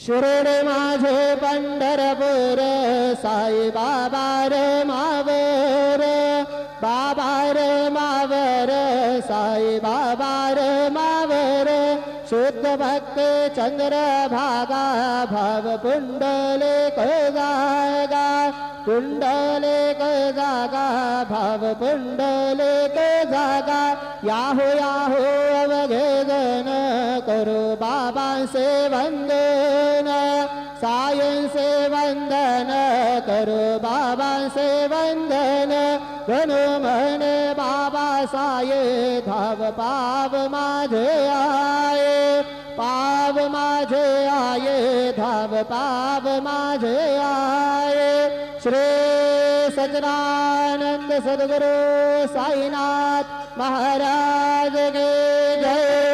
शिरोडे माझे पंढरपूर साई बाबा रे मावर बाबा रे मावर साई बाबा रे मावर शुद्ध भक्त चंद्र भागा भाव पुंडले जागा पुंडले जागा भाव पुंडले जागा याहो याहो अवघे जन करो बाबा से वंदन सायं से वंदन करो बाबा से वंदन गणो मन बाबा साये धाव पाव माझे आये पाव माझे आये धाव पाव माझे आये श्री सच्चिदानंद सद्गुरु साईनाथ महाराज के जय।